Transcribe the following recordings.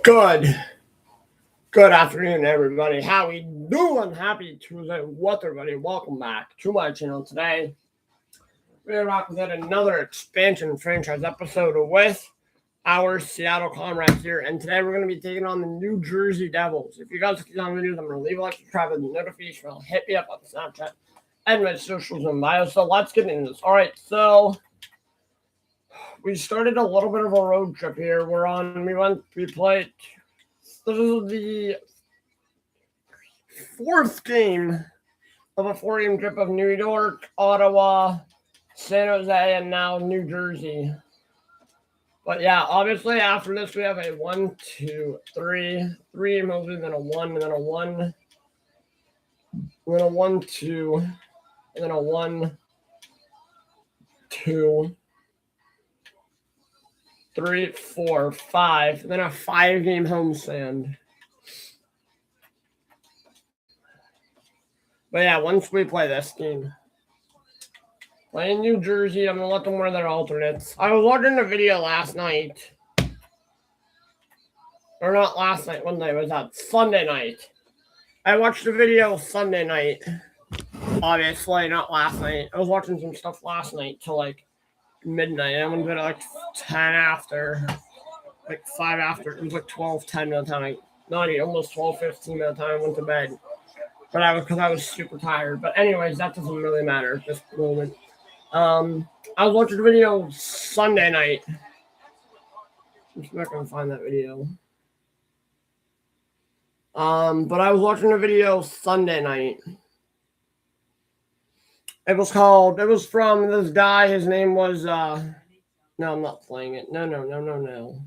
Good afternoon, everybody. How we doing? Happy Tuesday. What, everybody? Welcome back to my channel. Today, we're back with another expansion franchise episode with our Seattle Comrades here. And today, we're going to be taking on the New Jersey Devils. If you guys click on the videos, I'm going to leave a like, subscribe, and the notification bell. Hit me up on Snapchat and my socials and bio. So let's get into this. All right, so we started a little bit of a road trip here. We played. This is the fourth game of a four-game trip of New York, Ottawa, San Jose, and now New Jersey. But yeah, obviously after this we have a 1, 2, 3 emoji, then a 1, and then a 1, and then a 1, 2, and then a 1, 2, 3, 4, 5, and then a 5-game homestand. But yeah, once we play this game, playing New Jersey, I'm going to let them wear their alternates. I was watching a video last night. Or not last night, what night was that? Sunday night. I watched a video Sunday night. Obviously, not last night. I was watching some stuff last night till like midnight. I went to bed at like 10 after. Like 5 after. It was like 12:10 by the time almost 12:15 by the time I went to bed. But because I was super tired. But anyways, that doesn't really matter at this moment. I was watching a video Sunday night. I'm just not gonna find that video. But I was watching a video Sunday night. It was from this guy. His name was no, I'm not playing it. No.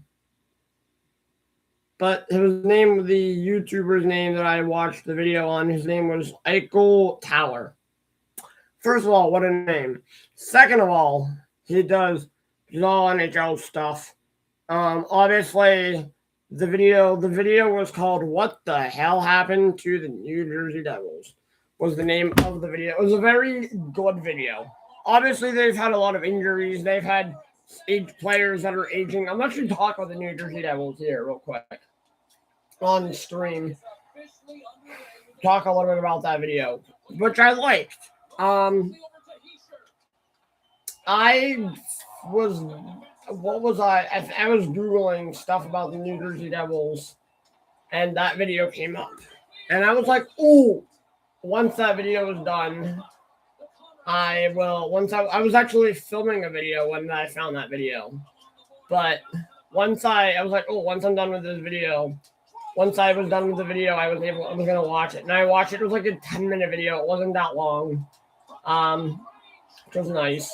But the YouTuber's name that I watched the video on, his name was Eichel Tower. First of all, what a name. Second of all, he's all NHL stuff. Obviously, the video was called "What the Hell Happened to the New Jersey Devils?" was the name of the video. It was a very good video. Obviously, they've had a lot of injuries. They've had players that are aging. I'm actually talking about the New Jersey Devils here real quick on the stream. Talk a little bit about that video, which I liked. I was Googling stuff about the New Jersey Devils, and that video came up. And I was like, ooh, once that video was done, I was actually filming a video when I found that video. But once I was like, oh, once I'm done with this video, once I was done with the video, I was going to watch it. And I watched it. It was like a 10-minute video. It wasn't that long. Which was nice.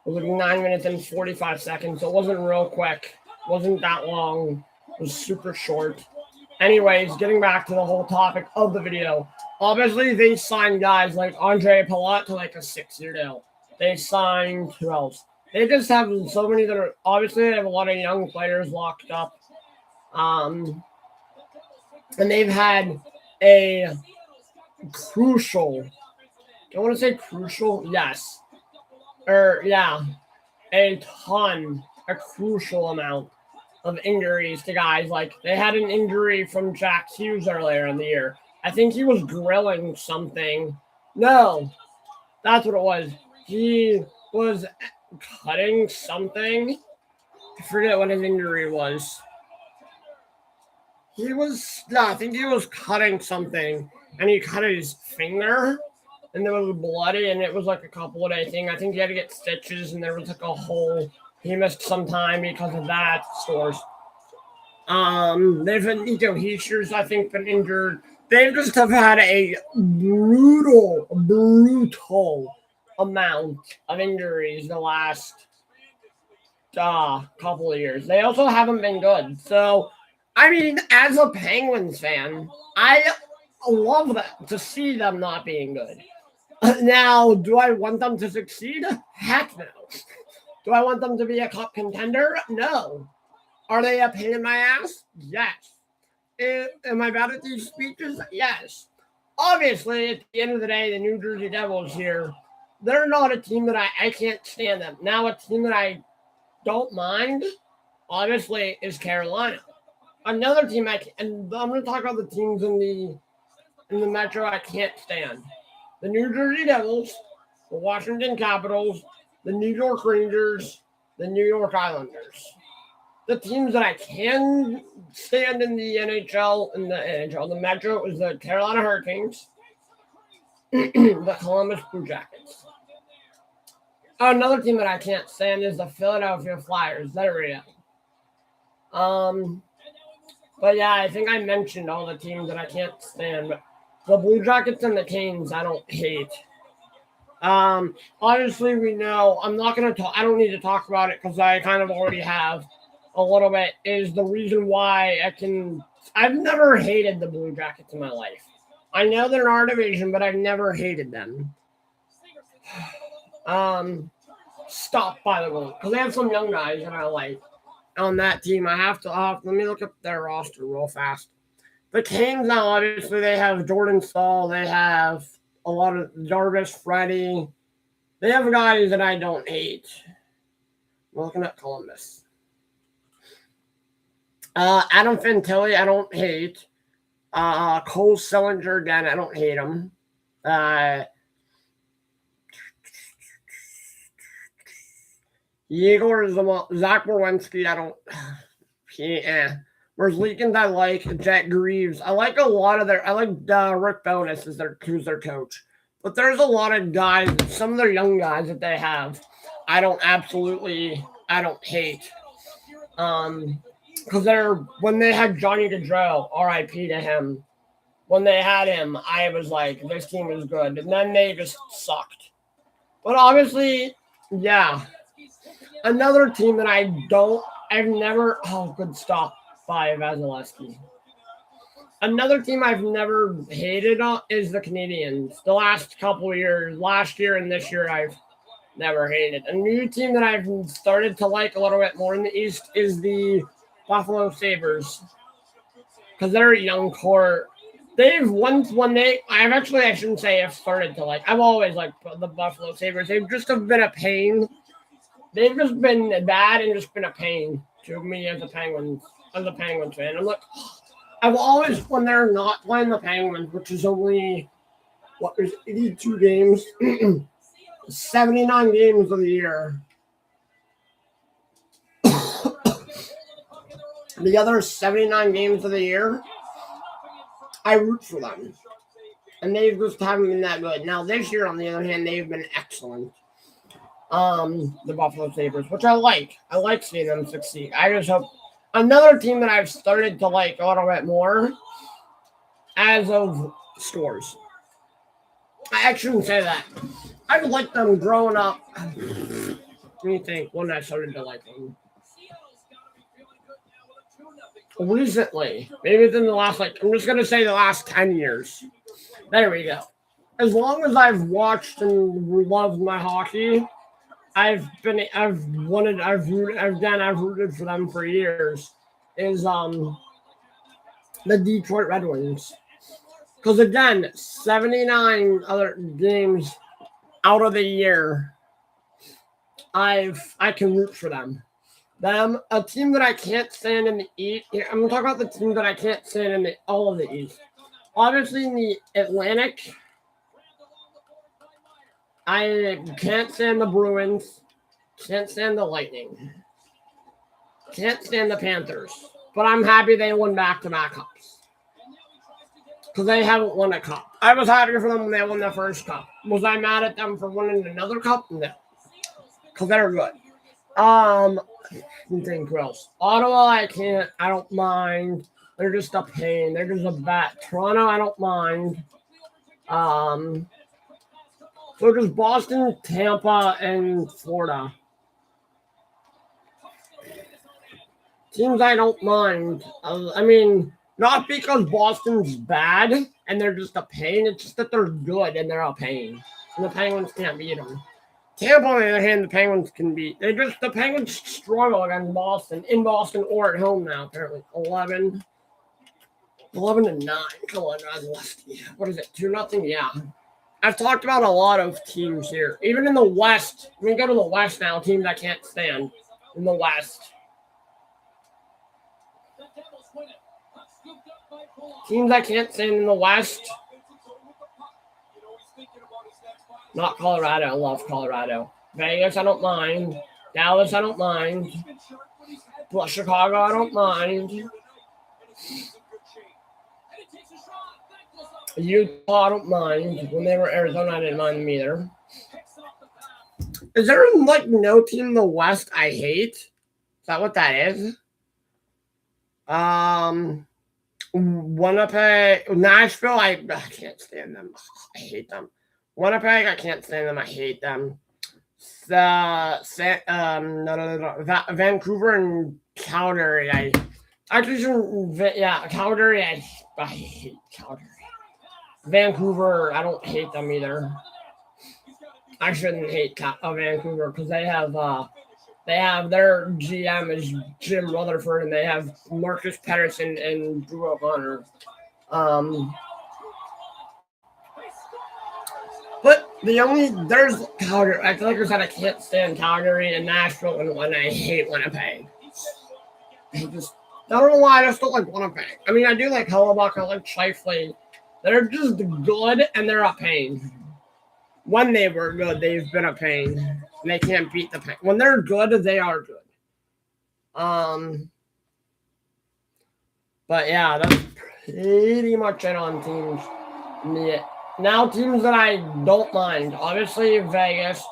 It was like 9 minutes and 45 seconds. So it wasn't real quick. It wasn't that long. It was super short. Anyways, getting back to the whole topic of the video. Obviously, they signed guys like Andre Palat to like a 6-year deal. They signed who else? They just have so many that are obviously they have a lot of young players locked up. And they've had a crucial. I want to say crucial, yes. A crucial amount of injuries to guys. Like they had an injury from Jack Hughes earlier in the year. I think he was grilling something. No, that's what it was. He was cutting something. I forget what his injury was. I think he was cutting something, and he cut his finger, and it was bloody, and it was like a couple of day thing. I think he had to get stitches, and there was like a hole. He missed some time because of that. Stores. They've been Nico Heischer's, I think, been injured. They just have had a brutal amount of injuries the last couple of years. They also haven't been good. So, I mean, as a Penguins fan, I love that to see them not being good. Now, do I want them to succeed? Heck no. Do I want them to be a cup contender? No. Are they a pain in my ass? Yes. Am I bad at these speeches? Yes. Obviously, at the end of the day, the New Jersey Devils here, they're not a team that I can't stand them. Now, a team that I don't mind, obviously, is Carolina. Another team and I'm going to talk about the teams in the Metro I can't stand. The New Jersey Devils, the Washington Capitals, the New York Rangers, the New York Islanders. The teams that I can stand in the the Metro is the Carolina Hurricanes, the Columbus Blue Jackets. Another team that I can't stand is the Philadelphia Flyers. There we go. But yeah, I think I mentioned all the teams that I can't stand. But the Blue Jackets and the Canes, I don't hate. Obviously, we know I'm not going to talk. I don't need to talk about it because I kind of already have a little bit. Is the reason why I've never hated the Blue Jackets in my life. I know they're in our division, but I've never hated them. Stop by the way, because they have some young guys that I like on that team. Let me look up their roster real fast. The Canes now, obviously, they have Jordan Staal. They have a lot of Jarvis, Freddie. They have guys that I don't hate. I'm looking at Columbus. Adam Fantilli, I don't hate. Cole Sillinger, again, I don't hate him. Zach Borwinski, I don't. Merzlikins, I like. Jack Greaves. I like a lot of I like Rick Bonus who's their coach. But there's a lot of guys, some of their young guys that they have, I don't hate. Because when they had Johnny Gaudreau, R.I.P. to him, when they had him, I was like, this team is good. And then they just sucked. But obviously, yeah. Another team that good stop by Vasilevsky. Another team I've never hated is the Canadiens. The last couple of years, last year and this year, I've never hated. A new team that I've started to like a little bit more in the East is the Buffalo Sabres. Because they're a young core. I shouldn't say I've started to like. I've always liked the Buffalo Sabres. They've just have been a pain. They've just been bad and just been a pain to me as a Penguins fan. I'm like, I've always, when they're not playing the Penguins, which is only, there's 82 games, 79 games of the year. The other 79 games of the year, I root for them. And they just haven't been that good. Now, this year, on the other hand, they've been excellent. The Buffalo Sabres, which I like. I like seeing them succeed. I just hope another team that I've started to like a little bit more as of Stores. I shouldn't say that. I've liked them growing up. Let me think when I started to like them. Recently. Maybe within the last, I'm just going to say the last 10 years. There we go. As long as I've watched and loved my hockey, I've rooted for them for years. Is the Detroit Red Wings, because again, 79 other games out of the year, I can root for them. A team that I can't stand in the East. I'm gonna talk about the team that I can't stand in all of the East. Obviously, in the Atlantic, I can't stand the Bruins. Can't stand the Lightning. Can't stand the Panthers. But I'm happy they won back-to-back cups. Because they haven't won a cup. I was happy for them when they won their first cup. Was I mad at them for winning another cup? No. Because they're good. Think who else? Ottawa, I don't mind. They're just a pain. They're just a bat. Toronto, I don't mind. So just Boston, Tampa, and Florida. Teams I don't mind. Not because Boston's bad and they're just a pain. It's just that they're good and they're a pain. And the Penguins can't beat them. Tampa, on the other hand, the Penguins can beat. The Penguins struggle against Boston. In Boston or at home now, apparently. 11-9. Come on, guys. What is it? 2-0? Yeah. I've talked about a lot of teams here. Even in the West. Go to the West now. Teams I can't stand in the West. Teams I can't stand in the West. Not Colorado. I love Colorado. Vegas, I don't mind. Dallas, I don't mind. Plus Chicago, I don't mind. Utah, I don't mind. When they were Arizona, I didn't mind them either. Is there like no team in the West I hate? Is that what that is? Winnipeg, Nashville, I can't stand them. I hate them. Winnipeg, I can't stand them. I hate them. Vancouver and Calgary, Calgary, I hate Calgary. Vancouver, I don't hate them either. I shouldn't hate Vancouver because they have their GM is Jim Rutherford and they have Marcus Pettersson and Drew O'Connor. But there's Calgary. I feel like I said I can't stand Calgary and Nashville and I hate Winnipeg. I don't know why I just don't like Winnipeg. I mean, I do like Hellebuck, I like Scheifele. They're just good and they're a pain. When they were good, they've been a pain. And they can't beat the pain. When they're good, they are good. But yeah, that's pretty much it on teams. Yeah. Now teams that I don't mind. Obviously Vegas.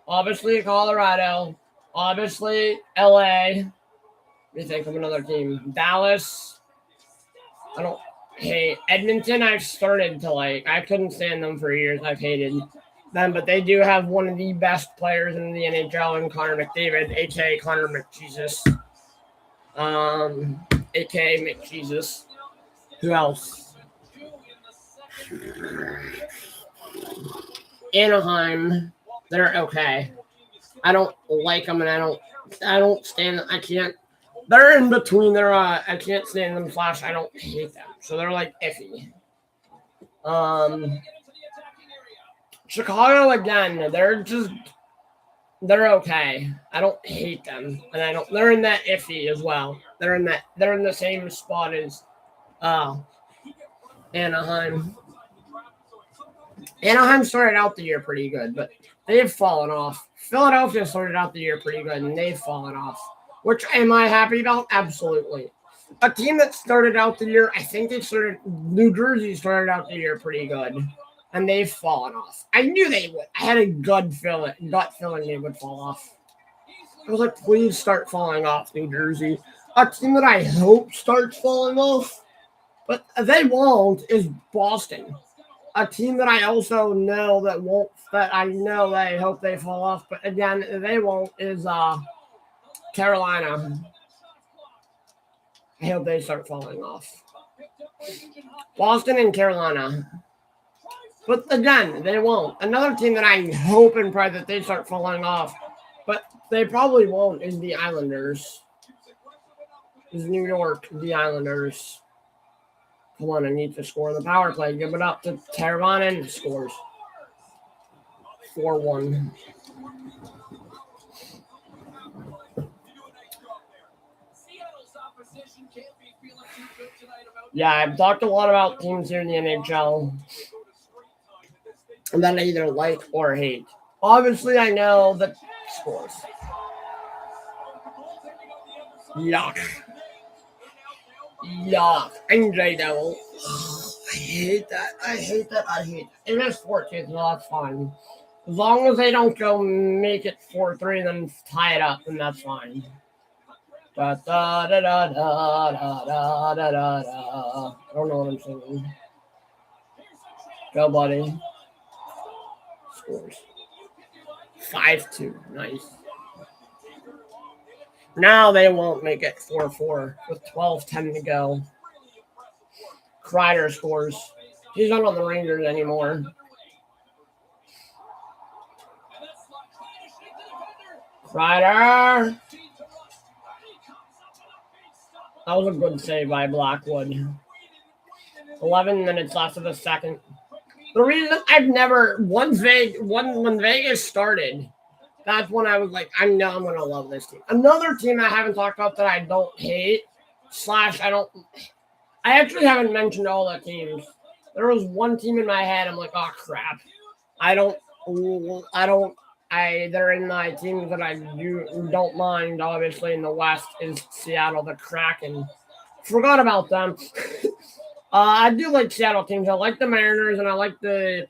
Obviously Colorado. Obviously LA. Let me think of another team. Dallas. I don't hate. Edmonton I've started to like. I couldn't stand them for years. I've hated them, but they do have one of the best players in the NHL in Connor McDavid, aka Connor McJesus. Aka McJesus. Who else? Anaheim, they're okay. I don't like them, and I don't stand. I can't. They're in between. I can't stand them. / I don't hate them. So they're like iffy. Chicago again. They're okay. I don't hate them, and they're in that iffy as well. They're in the same spot as Anaheim. Anaheim started out the year pretty good, but they've fallen off. Philadelphia started out the year pretty good, and they've fallen off. Which am I happy about? Absolutely. A team that started out the year, I think New Jersey started out the year pretty good, and they've fallen off. I knew they would. I had a gut feeling they would fall off. I was like, please start falling off, New Jersey. A team that I hope starts falling off, but they won't, is Boston. A team that I also know that I hope they fall off, but again, they won't, is Carolina. I hope they start falling off. Boston and Carolina. But again, they won't. Another team that I hope and pray that they start falling off, but they probably won't, is the Islanders. Is New York, the Islanders. Come on, I need to score the power play. Give it up to Teravainen. Scores. 4-1. Yeah, I've talked a lot about teams here in the NHL that I either like or hate. Obviously, I know the scores. Yuck. NJ Devil. I hate that. It is 14, so that's fine. As long as they don't go make it 4-3 and then tie it up, then that's fine. Da da da da da da da da da. I don't know what I'm saying. Go, buddy. Scores. 5-2. Nice. Now they won't make it 4-4 with 12:10 to go. Kreider scores. He's not on the Rangers anymore. Kreider. That was a good save by Blackwood. 11 minutes left of the second. The reason I've never when Vegas started, that's when I was like, I know I'm gonna love this team. Another team I haven't talked about that I don't hate I actually haven't mentioned all the teams. There was one team in my head. I'm like, oh crap. They're in my teams that I don't mind. Obviously, in the West is Seattle, the Kraken. Forgot about them. I do like Seattle teams. I like the Mariners, and I like and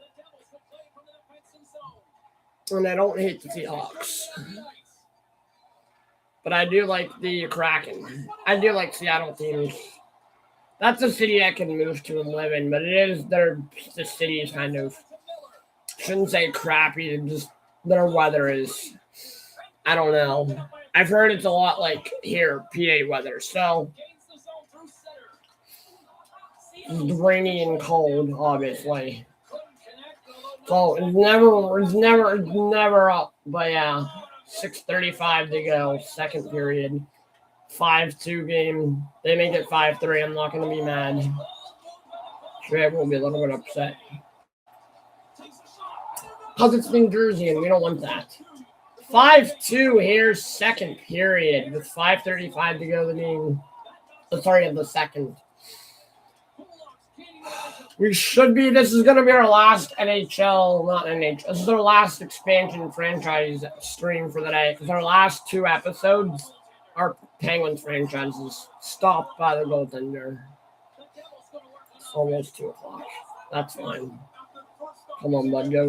I don't hate the Seahawks. But I do like the Kraken. I do like Seattle teams. That's a city I can move to and live in, but the city is kind of, shouldn't say crappy, just their weather is, I don't know. I've heard it's a lot like here, PA weather, so it's rainy and cold, obviously. So it's never up, but yeah, 6:35 to go, second period. 5-2 game. They make it 5-3. I'm not going to be mad. Sure, will be a little bit upset. Because it's New Jersey and we don't want that. 5-2 here, second period with 5:35 to go. The second. This is going to be our last this is our last expansion franchise stream for the day. Because our last two episodes, our Penguins franchise is stopped by the goaltender. It's almost 2 o'clock. That's fine. Come on, bud. Go.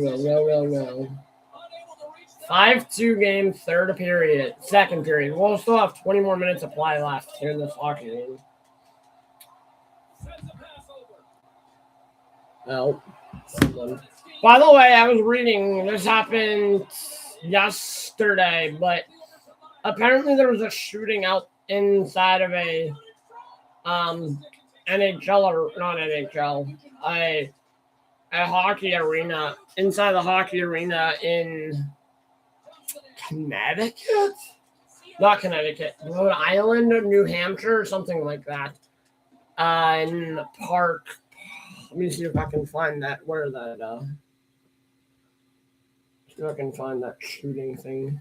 5-2 game, second period. We'll still have 20 more minutes of play left here in this hockey game. Oh. By the way, I was reading, this happened yesterday, but apparently there was a shooting out inside of a NHL, or not NHL, a hockey arena, inside the hockey arena in Connecticut? Not Connecticut, Rhode Island, New Hampshire, or something like that. In the park. Let me see if I can find that. See if I can find that shooting thing.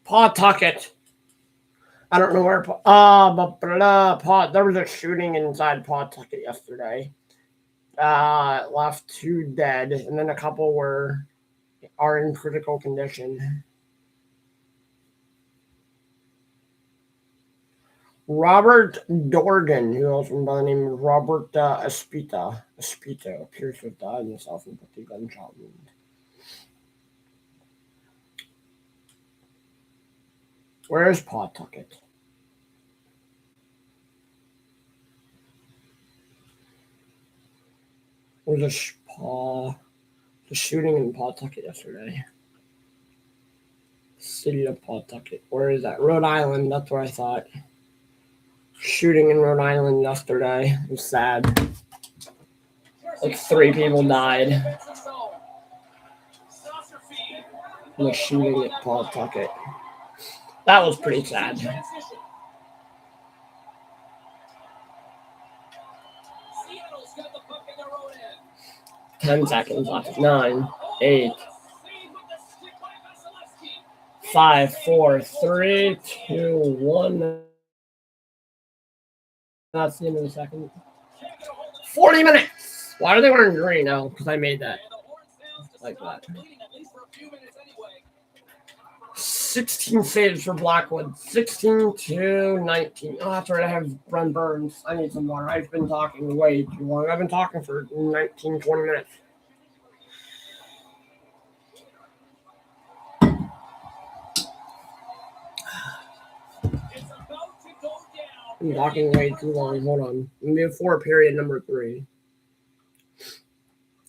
Pawtucket. I don't know where. There was a shooting inside Pawtucket yesterday. Left 2 dead, and then a couple are in critical condition. Robert Dorgan, who also by the name of Robert Espito, appears to have died in a self-inflicted gunshot wound. Where is Pawtucket? There was a shooting in Pawtucket yesterday. City of Pawtucket. Where is that? Rhode Island. That's where I thought. Shooting in Rhode Island yesterday. It was sad. Like 3 people died. In the shooting at Pawtucket. That was pretty sad. 10 seconds left. 9, 8, 5, 4, 3, 2, 1. That's the end of the second. 40 minutes. Why are they wearing green now? Because I made that. Like that. 16 saves for Blackwood. 16-19. Oh, that's right. I have Brent Burns. I need some water. I've been talking way too long. I've been talking for 19, 20 minutes. I'm talking way too long. Hold on. Let me before period number 3.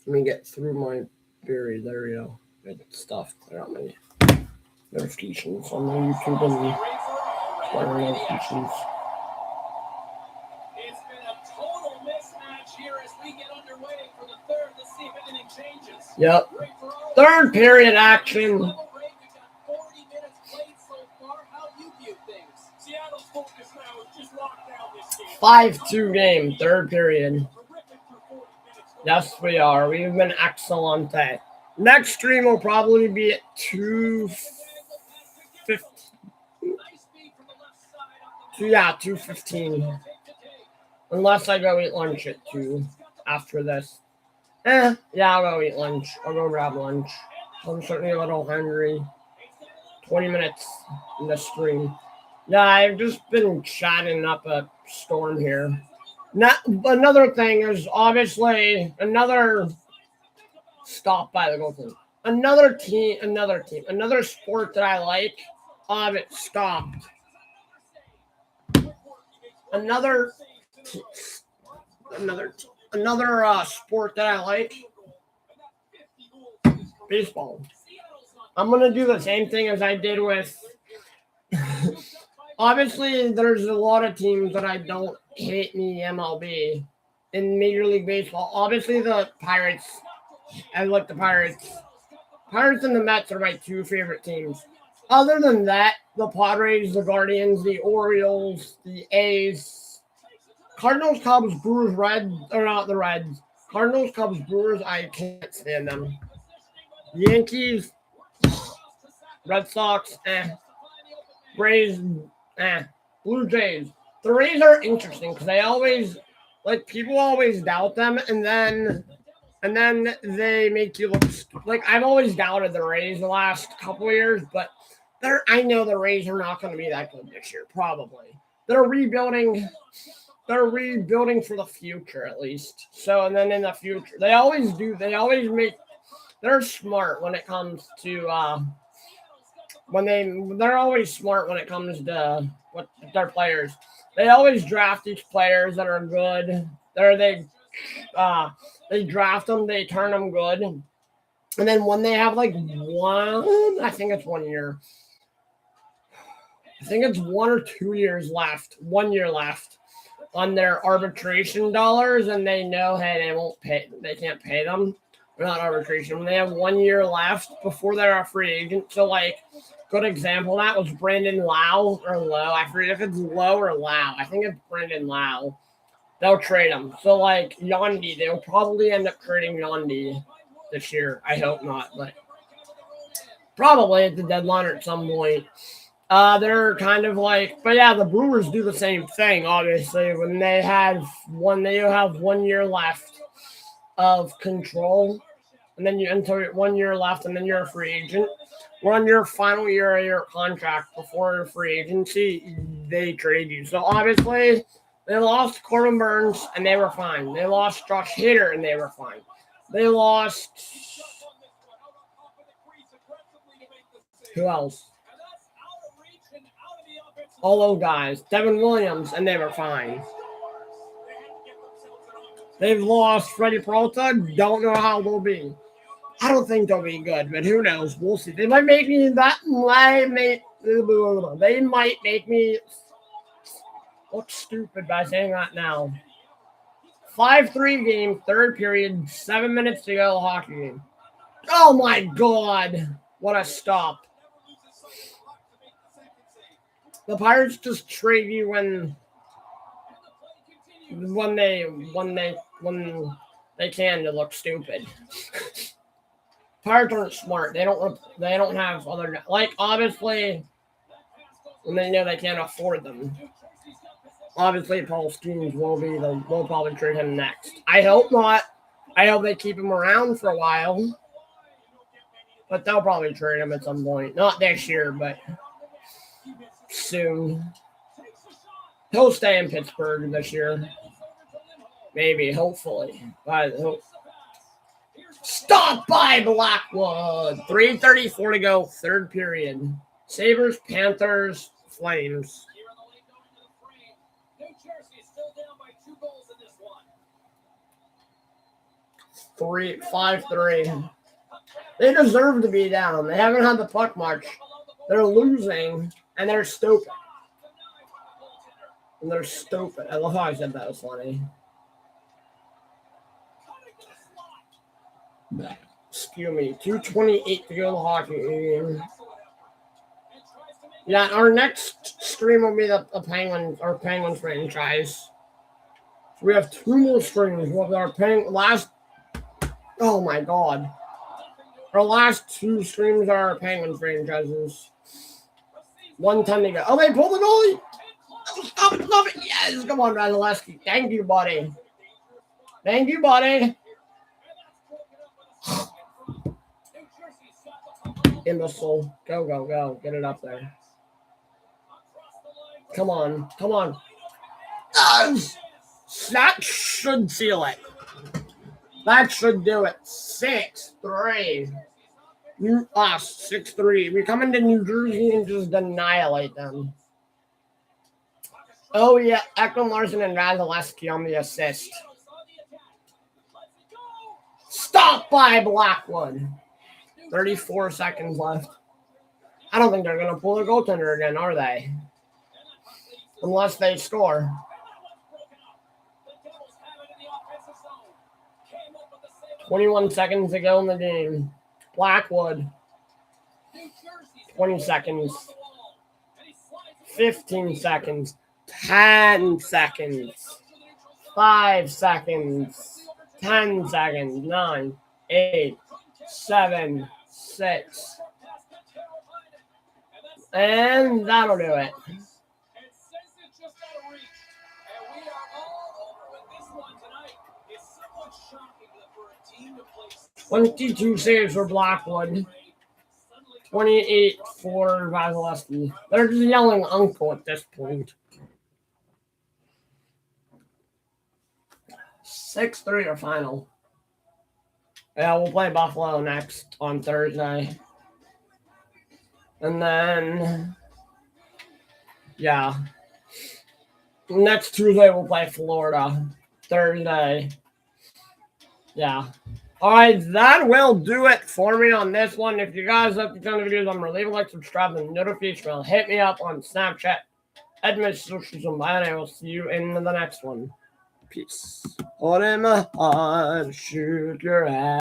Let me get through my period. There we go. Good stuff. Clear out my notifications on my YouTube and Twitter notifications. It's been a total mismatch here as we get underway for the third. Let's see if anything changes. Yep. Third period action. 5-2 game, third period. Yes, we are. We've been excellent. Next stream will probably be at 2:15. 2:15. Unless I go eat lunch at 2 after this. Yeah, I'll go eat lunch. I'll go grab lunch. I'm certainly a little hungry. 20 minutes in the stream. Yeah, I've just been chatting up a storm here. Another thing is obviously another stop by the goalpost. Another sport that I like. It stopped. Another sport that I like. Baseball. I'm gonna do the same thing as I did with. Obviously, there's a lot of teams that I don't hate in the MLB. In Major League Baseball, obviously the Pirates. I like the Pirates. Pirates and the Mets are my two favorite teams. Other than that, the Padres, the Guardians, the Orioles, the A's, Cardinals, Cubs, Brewers, Reds, or not the Reds. Cardinals, Cubs, Brewers, I can't stand them. Yankees, Red Sox, Braves, Blue Jays. The Rays are interesting because they always, people always doubt them, and then they make you look like I've always doubted the Rays the last couple of years, but I know the Rays are not going to be that good this year. Probably they're rebuilding. They're rebuilding for the future at least. So and then in the future, they always do. They always make. They're smart when it comes to they're always smart when it comes to what their players. They always draft these players that are good. They draft them, they turn them good, and then when they have I think it's 1 year. I think it's 1 or 2 years left. 1 year left on their arbitration dollars, and they know, hey, they can't pay them. They're not arbitration. When they have 1 year left before they're a free agent. So, good example of that was Brandon Lau or Lowe. I forget if it's Lowe or Lau. I think it's Brandon Lau. They'll trade him. So, Yandy, they'll probably end up trading Yandy this year. I hope not, but probably at the deadline or at some point. They're kind of but yeah, the Brewers do the same thing, obviously, when they have 1 year left of control, and then until 1 year left, and then you're a free agent. We're on your final year of your contract before your free agency, they trade you. So obviously, they lost Corbin Burns, and they were fine. They lost Josh Hader, and they were fine. They lost who else? All those guys. Devin Williams, and they were fine. They've lost Freddie Peralta. Don't know how they'll be. I don't think they'll be good, but who knows? We'll see. They might make me They might make me look stupid by saying that now. 5-3 game, third period, 7 minutes to go, hockey game. Oh my God. What a stop. The Pirates just trade you when they can to look stupid. Pirates aren't smart. They don't have other obviously when they know they can't afford them. Obviously, Paul Skeens will probably trade him next. I hope not. I hope they keep him around for a while. But they'll probably trade him at some point. Not this year, but soon. He'll stay in Pittsburgh this year. Maybe, hopefully. Stop by Blackwood. 3:34 to go, third period. Sabres, Panthers, Flames. 5-3. They deserve to be down. They haven't had the puck much. They're losing, and they're stupid. I love how I said that was funny. Excuse me. 2:28 to go in the hockey game. Yeah, our next stream will be the Penguins franchise. So we have 2 more streams. We'll have our oh my God. Our last 2 streams are our Penguins franchises. 1:10 to go. Oh, they pulled the goalie. love it. Yes, come on, Radulescu. Thank you, buddy. Thank you, buddy. Imbecile. Go, go, go. Get it up there. Come on. Come on. That should seal it. That should do it. 6-3. 6-3. We come into New Jersey and just annihilate them. Oh, yeah. Ekman Larson and Radulescu on the assist. Stop by Blackwood. 34 seconds left. I don't think they're going to pull their goaltender again, are they? Unless they score. 21 seconds to go in the game. Blackwood. 20 seconds. 15 seconds. 10 seconds. 5 seconds. 10 seconds. 9, 8, 7, 6. And that'll do it. 22 saves for Blackwood. 28 for Vasilevsky. They're just yelling uncle at this point. 6-3 or final. Yeah, we'll play Buffalo next on Thursday. And then, yeah. Next Tuesday, we'll play Florida. Thursday. Yeah. All right, that will do it for me on this one. If you guys like the kind of videos, I'm going to leave a like, subscribe, and notification bell. Hit me up on Snapchat, my socials, and I will see you in the next one. Peace. Hold in my heart, shoot your ass.